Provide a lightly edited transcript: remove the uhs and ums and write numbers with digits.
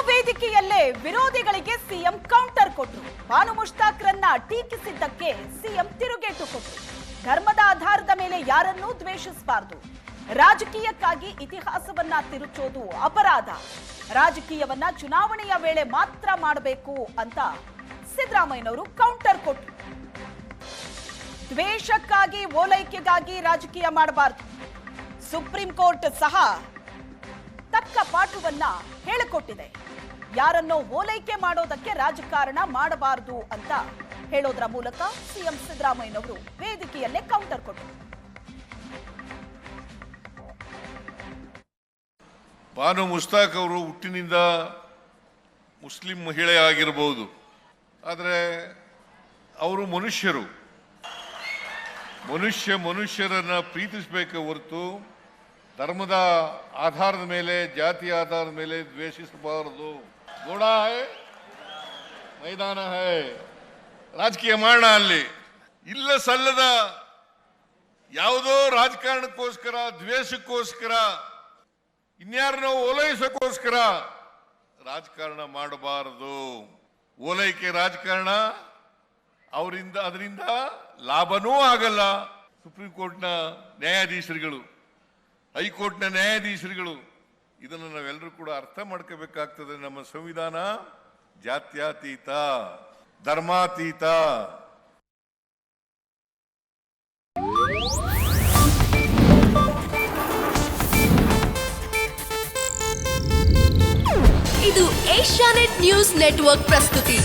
ವೇದಿಕೆಯಲ್ಲೇ ವಿರೋಧಿಗಳಿಗೆ CM counter ಕೊಟ್ಟರು. Banu ಮುಷ್ತಾಕ್ರನ್ನ ಟೀಕಿಸಿದ್ದಕ್ಕೆ CM ತಿರುಗೇಟು ಕೊಟ್ಟರು. ಧರ್ಮದ ಆಧಾರದ ಮೇಲೆ ಯಾರನ್ನೂ ದ್ವೇಷಿಸಬಾರದು. ರಾಜಕೀಯಕ್ಕಾಗಿ ಇತಿಹಾಸವನ್ನ ತಿರುಚೋದು ಅಪರಾಧ. ರಾಜಕೀಯವನ್ನ ಚುನಾವಣೆಯ ವೇಳೆ ಮಾತ್ರ ಮಾಡಬೇಕು ಅಂತ ಸಿದ್ದರಾಮಯ್ಯನವರು ಕೌಂಟರ್ ಕೊಟ್ಟರು. ದ್ವೇಷಕ್ಕಾಗಿ ಓಲೈಕೆಗಾಗಿ ರಾಜಕೀಯ ಮಾಡಬಾರದು. ಸುಪ್ರೀಂ ಕೋರ್ಟ್ ಸಹ ತಕ್ಕ ಪಾಠವನ್ನ ಹೇಳಿಕೊಟ್ಟಿದೆ. ಯಾರನ್ನೋ ಓಲೈಕೆ ಮಾಡೋದಕ್ಕೆ ರಾಜಕಾರಣ ಮಾಡಬಾರದು ಅಂತ ಹೇಳೋದ್ರ ಮೂಲಕ ಸಿಎಂ ಸಿದ್ದರಾಮಯ್ಯನವರು ವೇದಿಕೆಯಲ್ಲೇ ಕೌಂಟರ್ ಕೊಟ್ಟರು. ಬಾನು ಮುಸ್ತಾಕ್ ಅವರು ಹುಟ್ಟಿನಿಂದ ಮುಸ್ಲಿಂ ಮಹಿಳೆ ಆಗಿರಬಹುದು, ಆದರೆ ಅವರು ಮನುಷ್ಯರನ್ನ ಪ್ರೀತಿಸಬೇಕೆ ಹೊರತು ಧರ್ಮದ ಆಧಾರದ ಮೇಲೆ, ಜಾತಿಯ ಆಧಾರದ ಮೇಲೆ ದ್ವೇಷಿಸಬಾರದು. ಗೋಡ ಹೈ, ಮೈದಾನ ಹೈ, ರಾಜಕೀಯ ಮಾಡೋಣ. ಅಲ್ಲಿ ಇಲ್ಲ ಸಲ್ಲದ ಯಾವುದೋ ರಾಜಕಾರಣಕ್ಕೋಸ್ಕರ, ದ್ವೇಷಕ್ಕೋಸ್ಕರ, ಇನ್ಯಾರನ್ನೋ ಓಲೈಸೋಕ್ಕೋಸ್ಕರ ರಾಜಕಾರಣ ಮಾಡಬಾರದು. ಓಲೈಕೆ ರಾಜಕಾರಣ ಅದರಿಂದ ಲಾಭನೂ ಆಗಲ್ಲ. ಸುಪ್ರೀಂ ಕೋರ್ಟ್ನ ನ್ಯಾಯಾಧೀಶರುಗಳು, ಹೈಕೋರ್ಟ್ನ ನ್ಯಾಯಾಧೀಶರುಗಳು ಇದನ್ನು ನಾವೆಲ್ಲರೂ ಕೂಡ ಅರ್ಥ ಮಾಡ್ಕೋಬೇಕಾಗ್ತದೆ. ನಮ್ಮ ಸಂವಿಧಾನ ಜಾತ್ಯತೀತ, ಧರ್ಮಾತೀತ. ಇದು ಏಷ್ಯಾನೆಟ್ ನ್ಯೂಸ್ ನೆಟ್ವರ್ಕ್ ಪ್ರಸ್ತುತಿ.